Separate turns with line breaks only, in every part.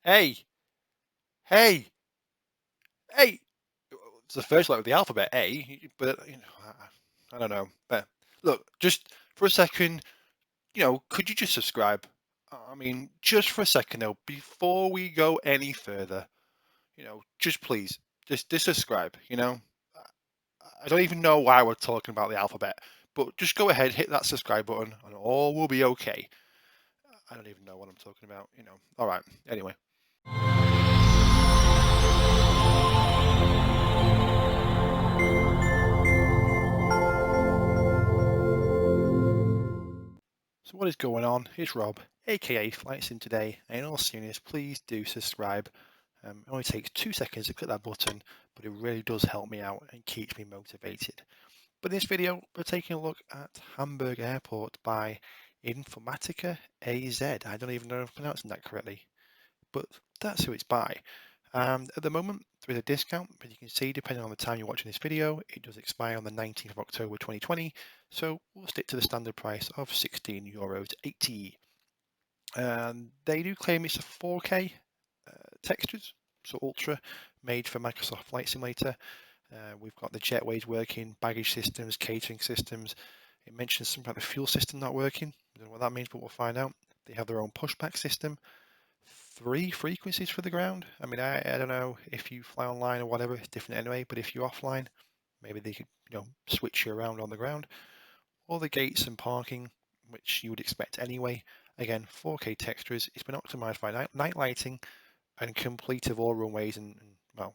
Hey, hey, hey. It's the first letter of the alphabet, A, but I don't know. But look, just for a second, could you just subscribe? I mean, just for a second though, before we go any further, just please, just subscribe. I don't even know why we're talking about the alphabet, but just go ahead, hit that subscribe button, and all will be okay. I don't even know what I'm talking about. All right. Anyway. So what is going on? It's Rob, aka FlightSimToday, and in all seriousness, please do subscribe. It only takes 2 seconds to click that button, but it really does help me out and keeps me motivated. But in this video, we're taking a look at Hamburg Airport by Informatica AZ. I don't even know if I'm pronouncing that correctly, but that's who it's by. At the moment, there is a discount, but you can see, depending on the time you're watching this video, it does expire on the 19th of October 2020. So we'll stick to the standard price of €16.80. They do claim it's a 4K textures, so ultra, made for Microsoft Flight Simulator. We've got the jetways working, baggage systems, catering systems. It mentions something about the fuel system not working. I don't know what that means, but we'll find out. They have their own pushback system. 3 frequencies for the ground. I mean, I don't know if you fly online or whatever, it's different anyway, but if you're offline, maybe they could, switch you around on the ground. All the gates and parking, which you would expect anyway. Again, 4K textures. It's been optimized by night lighting and complete of all runways and well,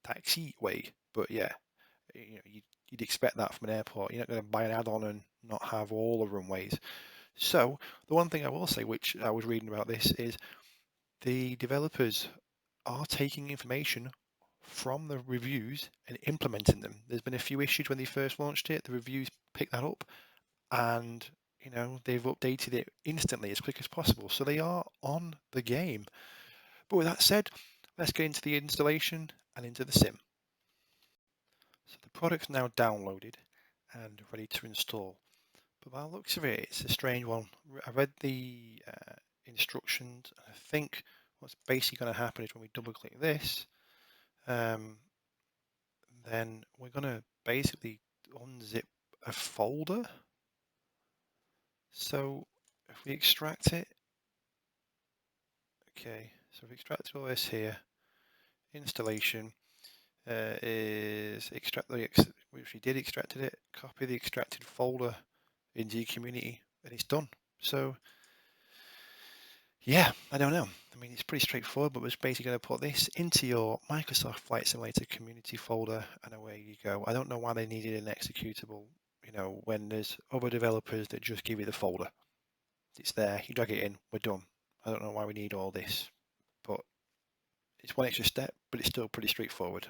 taxiway. But yeah, you'd expect that from an airport. You're not going to buy an add-on and not have all the runways. So the one thing I will say, which I was reading about this, is the developers are taking information from the reviews and implementing them. There's been a few issues when they first launched it. The reviews picked that up, and they've updated it instantly as quick as possible. So they are on the game. But with that said, let's get into the installation and into the sim. So the product's now downloaded and ready to install. But by the looks of it, it's a strange one. I read the instructions. I think what's basically going to happen is when we double click this, then we're going to basically unzip a folder. So if we extract it, okay, so we've extracted all this here. Installation is extract the, which we did extracted it, copy the extracted folder into your community, and it's done. So yeah, I don't know. I mean, it's pretty straightforward, but we're basically going to put this into your Microsoft Flight Simulator community folder, and away you go. I don't know why they needed an executable, when there's other developers that just give you the folder. It's there, you drag it in, we're done. I don't know why we need all this, but it's one extra step, but it's still pretty straightforward.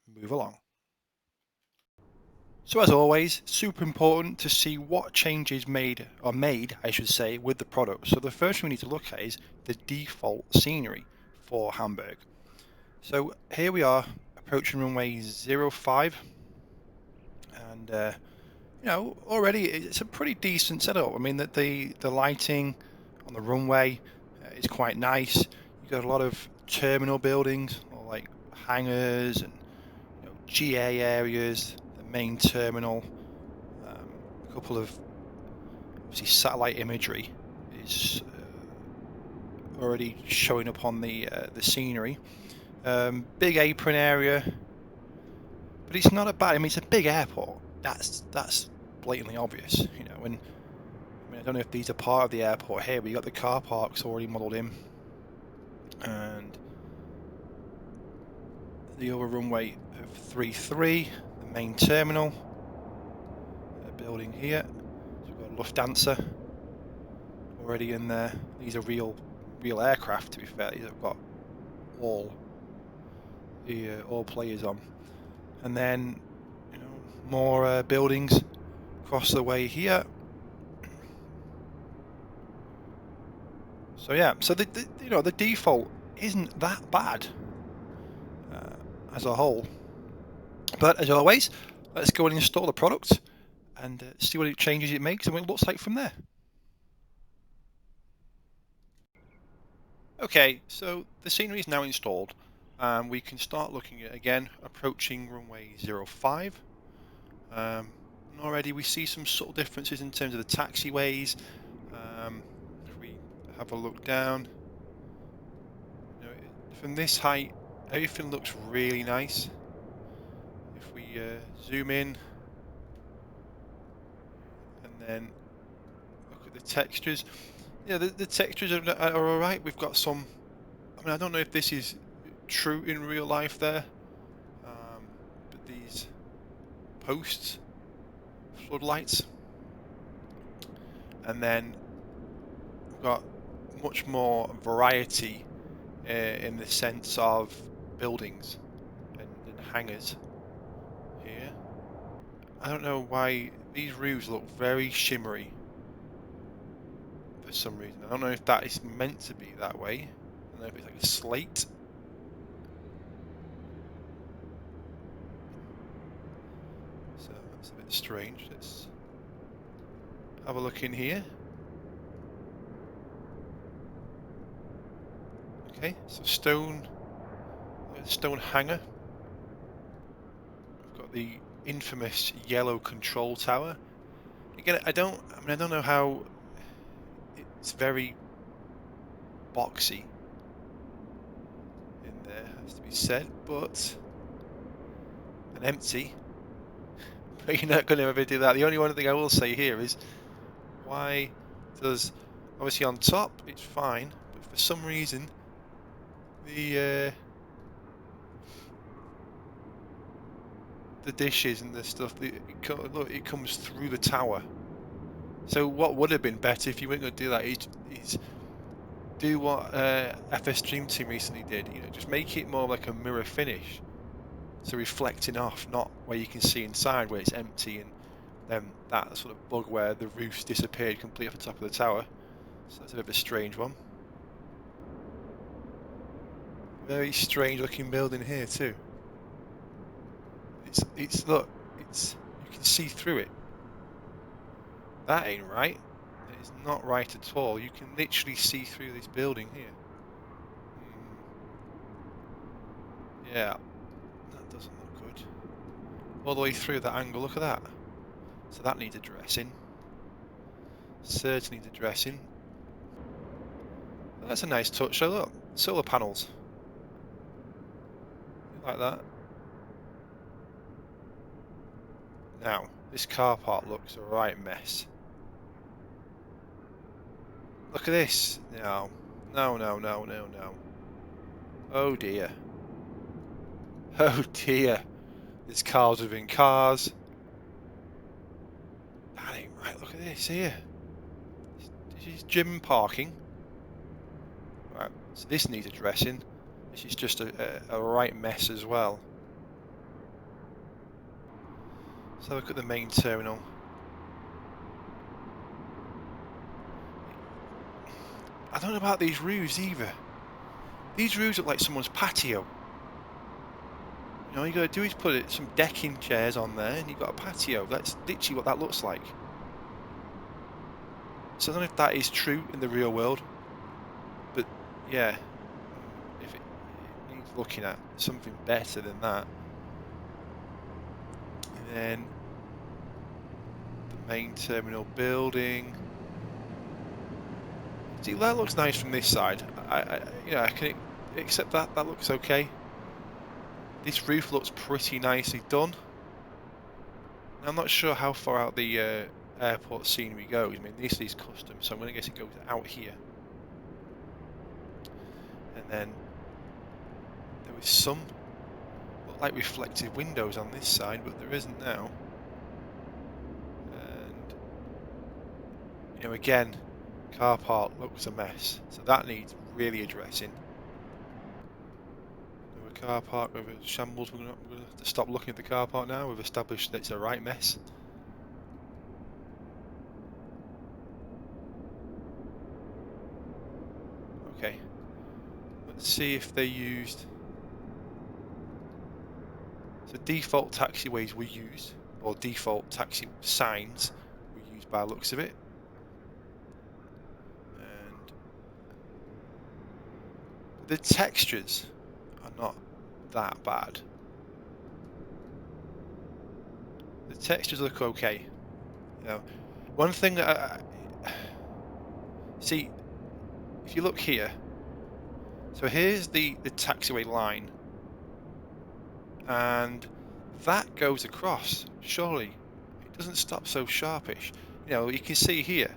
Move along. So as always, super important to see what changes made, I should say, with the product. So the first thing we need to look at is the default scenery for Hamburg. So here we are approaching runway 05, and already it's a pretty decent setup. I mean, that the lighting on the runway is quite nice. You've got a lot of terminal buildings, or like hangars and GA areas, the main terminal, a couple of obviously satellite imagery is already showing up on the scenery. Big apron area, but it's not a bad. I mean, it's a big airport. That's blatantly obvious, And I mean, I don't know if these are part of the airport here, but you got the car parks already modelled in, and the other runway of 33, the main terminal, building here. So we've got Lufthansa already in there. These are real aircraft, to be fair. These have got all players on, and then more buildings across the way here. So yeah, so the default isn't that bad as a whole, but as always, let's go and install the product and see what changes it makes and what it looks like from there. Okay, so the scenery is now installed, and we can start looking at, again, approaching runway 05. And already we see some subtle differences in terms of the taxiways. If we have a look down, from this height, everything looks really nice. If we zoom in and then look at the textures, yeah, the textures are all right. We've got some. I mean, I don't know if this is true in real life there, but these posts, floodlights, and then we've got much more variety in the sense of buildings and hangars here. I don't know why these roofs look very shimmery for some reason. I don't know if that is meant to be that way. I don't know if it's like a slate. So that's a bit strange. Let's have a look in here. Okay, so stone hanger. We've got the infamous yellow control tower. Again, I don't know how it's very boxy in there, has to be said, but and empty. But you're not going to ever do that. The only one thing I will say here is why does obviously on top it's fine, but for some reason the dishes and the stuff look, it comes through the tower. So what would have been better if you weren't going to do that is do what FS2020 recently did. Just make it more like a mirror finish, so reflecting off, not where you can see inside where it's empty, and then that sort of bug where the roof's disappeared completely off the top of the tower. So that's a bit of a strange one. Very strange looking building here too. Look, you can see through it. That ain't right. It's not right at all. You can literally see through this building here. Yeah, that doesn't look good. All the way through that angle, look at that. So that needs addressing. Certainly needs addressing. That's a nice touch. So look, solar panels. Like that. Now, this car park looks a right mess. Look at this. No. No, no, no, no, no. Oh dear. Oh dear. There's cars within cars. That ain't right. Look at this here. This is gym and parking. Right. So this needs addressing. This is just a right mess as well. So look at the main terminal. I don't know about these roofs either. These roofs look like someone's patio. All you gotta do is put some decking chairs on there and you've got a patio. That's literally what that looks like. So I don't know if that is true in the real world, but yeah, if it needs looking at something better than that. And then the main terminal building. See, that looks nice from this side. I can accept that. That looks okay. This roof looks pretty nicely done. I'm not sure how far out the airport scenery goes. I mean, this is custom, so I'm going to guess it goes out here. And then there was some look like reflective windows on this side, but there isn't now. And again, car park looks a mess, so that needs really addressing. Car park with a shambles. We're going to have to stop looking at the car park now. We've established that it's a right mess. Okay, let's see if they used. So default taxiways were used, or default taxi signs were used by the looks of it. And the textures are not that bad. The textures look okay. You know, one thing that see, if you look here, so here's the taxiway line, and that goes across. Surely, it doesn't stop so sharpish. You know, you can see here,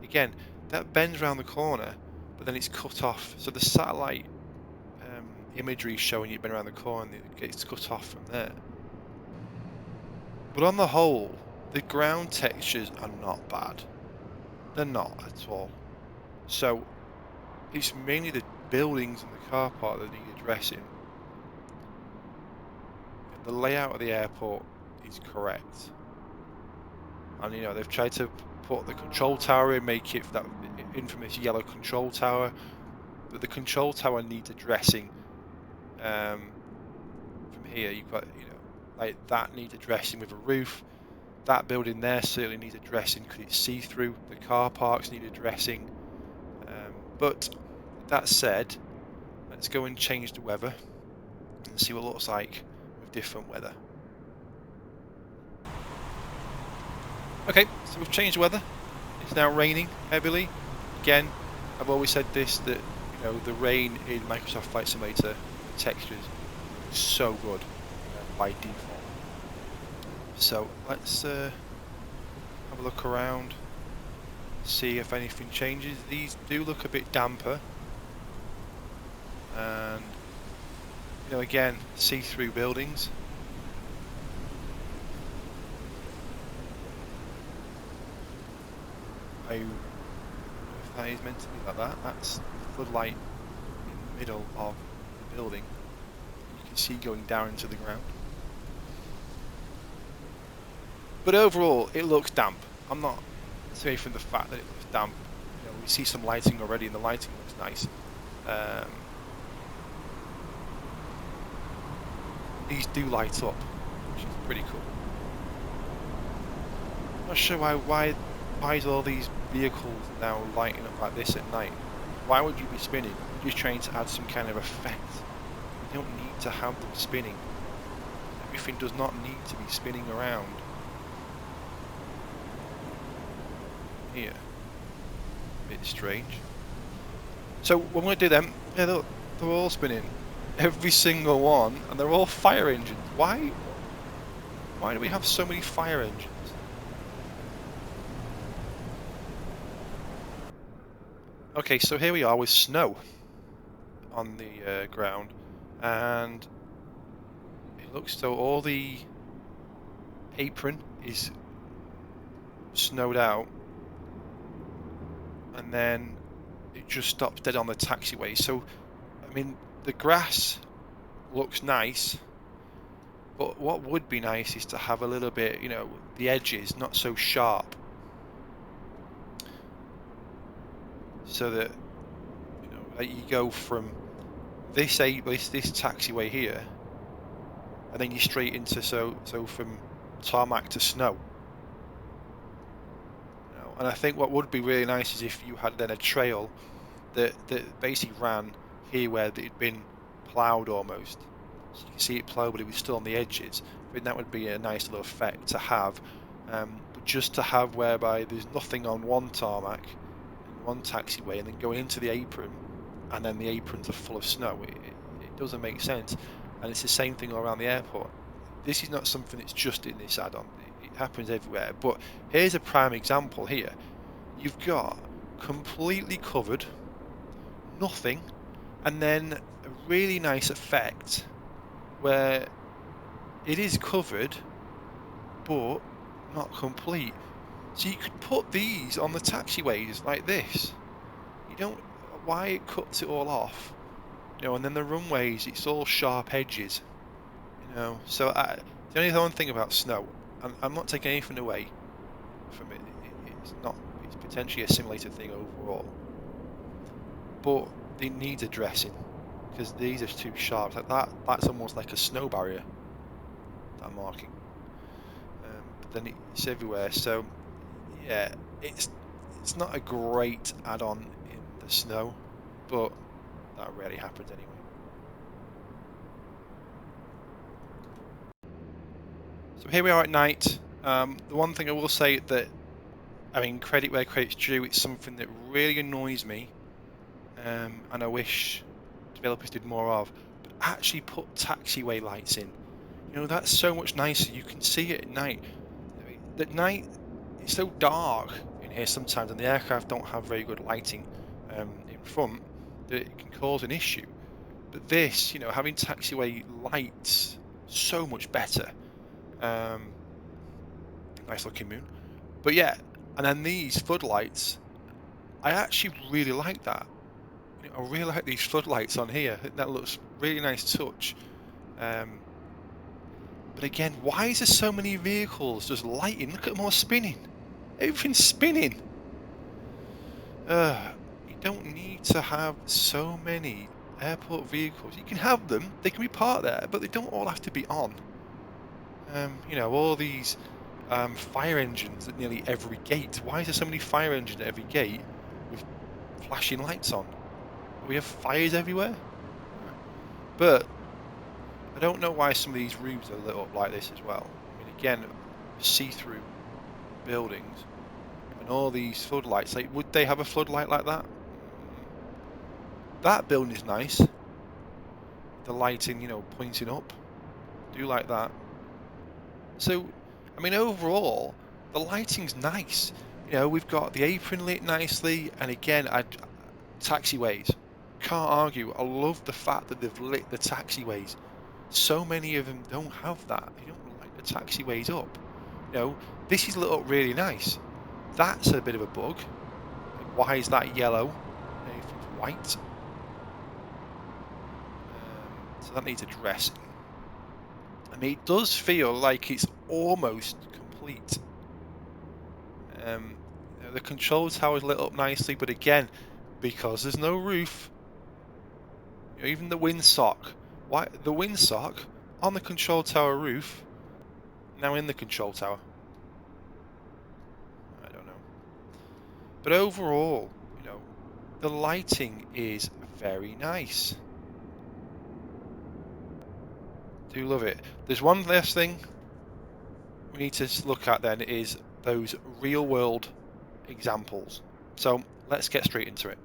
again, that bends around the corner, but then it's cut off. So the satellite imagery is showing you bend around the corner, and it gets cut off from there. But on the whole, the ground textures are not bad. They're not at all. So it's mainly the buildings and the car park that need addressing. And the layout of the airport is correct. And you know, they've tried to put the control tower in, make it that infamous yellow control tower. But the control tower needs addressing. From here, you've got, you know, like that needs addressing with a roof. That building there certainly needs addressing because it's see-through. The car parks need addressing. But that said, let's go and change the weather and see what it looks like with different weather. Okay, so we've changed the weather. It's now raining heavily. Again, I've always said this, that you know, the rain in Microsoft Flight Simulator textures is so good by default. So let's have a look around, see if anything changes. These do look a bit damper, and you know, again, see-through buildings. I don't know if that is meant to be like that. That's the floodlight in the middle of the building. You can see going down into the ground. But overall, it looks damp. I'm not saying from the fact that it looks damp. You know, we see some lighting already, and the lighting looks nice. These do light up, which is pretty cool. I'm not sure why is all these vehicles now lighting up like this at night? Why would you be spinning? You're just trying to add some kind of effect. You don't need to have them spinning. Everything does not need to be spinning around. Here. A bit strange. So when we do them, yeah, look, they're all spinning. Every single one, and they're all fire engines. Why do we have so many fire engines? Okay, so here we are with snow on the ground, and it looks though all the apron is snowed out, and then it just stops dead on the taxiway. So, I mean, the grass looks nice, but what would be nice is to have a little bit, you know, the edges not so sharp, so that, you know, like you go from this taxiway here, and then you straight into so from tarmac to snow. You know, and I think what would be really nice is if you had then a trail that basically ran here where it had been ploughed almost. So you can see it ploughed, but it was still on the edges. I think that would be a nice little effect to have. But just to have whereby there's nothing on one tarmac, one taxiway, and then going into the apron, and then the aprons are full of snow. It doesn't make sense. And it's the same thing all around the airport. This is not something that's just in this add-on. It happens everywhere. But here's a prime example here. You've got completely covered, nothing, and then a really nice effect where it is covered but not complete. So you could put these on the taxiways like this. You don't, why it cuts it all off, you know, and then the runways, it's all sharp edges, you know. So the only one thing about snow, I'm not taking anything away from it. It's potentially a simulated thing overall, but it needs addressing because these are too sharp. Like that's almost like a snow barrier, that marking. But then it's everywhere. So yeah, it's not a great add-on in the snow, but that rarely happens anyway. So here we are at night. The one thing I will say that, I mean, credit where credit's due, it's something that really annoys me, and I wish developers did more of, but actually put taxiway lights in. You know, that's so much nicer. You can see it at night. At night, it's so dark in here sometimes, and the aircraft don't have very good lighting in front, that it can cause an issue. But this, you know, having taxiway lights, so much better. Nice looking moon. But yeah, and then these floodlights, I actually really like that. You know, I really like these floodlights on here. That looks really nice touch. But again, why is there so many vehicles just lighting? Look at them all spinning. Everything's spinning. You don't need to have so many airport vehicles. You can have them, they can be parked there, but they don't all have to be on. You know, all these fire engines at nearly every gate. Why is there so many fire engines at every gate with flashing lights on? We have fires everywhere. But I don't know why some of these roofs are lit up like this as well. I mean, again, see-through buildings and all these floodlights. Like, would they have a floodlight like that? That building is nice. The lighting, you know, pointing up. I do like that. So, I mean, overall, the lighting's nice. You know, we've got the apron lit nicely, and again, taxiways. Can't argue. I love the fact that they've lit the taxiways. So many of them don't have that. They don't light the taxiways up. You know, this is lit up really nice. That's a bit of a bug. Why is that yellow? Everything's white. So that needs addressing. I mean, it does feel like it's almost complete. The control tower is lit up nicely, but again, because there's no roof, you know, even the windsock. Why the windsock on the control tower roof? Now in the control tower. I don't know. But overall, you know, the lighting is very nice. Do love it. There's one last thing we need to look at then, is those real world examples. So let's get straight into it.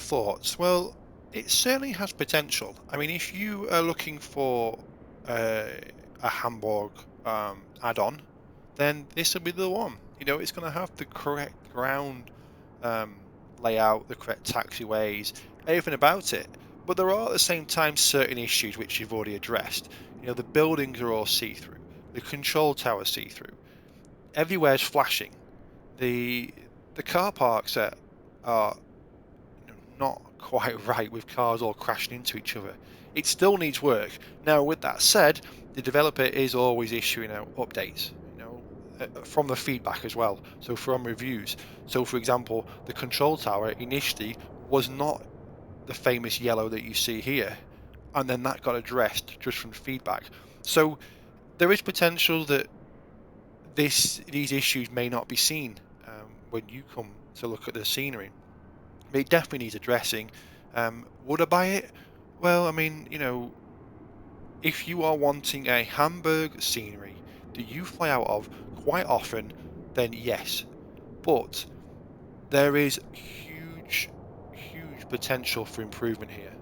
thoughts? Well, it certainly has potential. I mean, if you are looking for uh, a Hamburg add-on, then this will be the one. You know, it's going to have the correct ground um, layout, the correct taxiways, everything about it. But there are at the same time certain issues which you've already addressed. You know, the buildings are all see-through, the control tower see-through, everywhere's flashing. The car parks are not quite right with cars all crashing into each other. It still needs work. Now, with that said, the developer is always issuing out updates, from the feedback as well. So from reviews. So for example, the control tower initially was not the famous yellow that you see here, and then that got addressed just from feedback. So there is potential that these issues may not be seen when you come to look at the scenery. It definitely needs addressing. Would I buy it? Well, I mean, if you are wanting a Hamburg scenery that you fly out of quite often, then yes. But there is huge, huge potential for improvement here,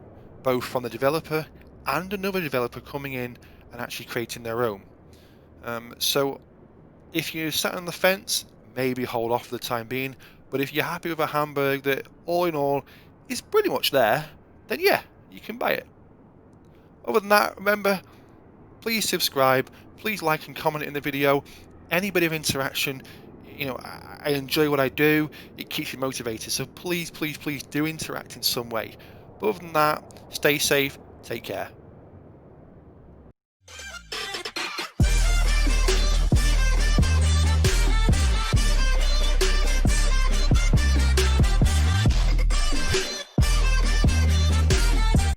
both from the developer and another developer coming in and actually creating their own. So if you're sat on the fence, maybe hold off for the time being. But if you're happy with a Hamburg that, all in all, is pretty much there, then yeah, you can buy it. Other than that, remember, please subscribe, please like and comment in the video. Any bit of interaction, I enjoy what I do. It keeps me motivated. So please, please, please do interact in some way. But other than that, stay safe, take care.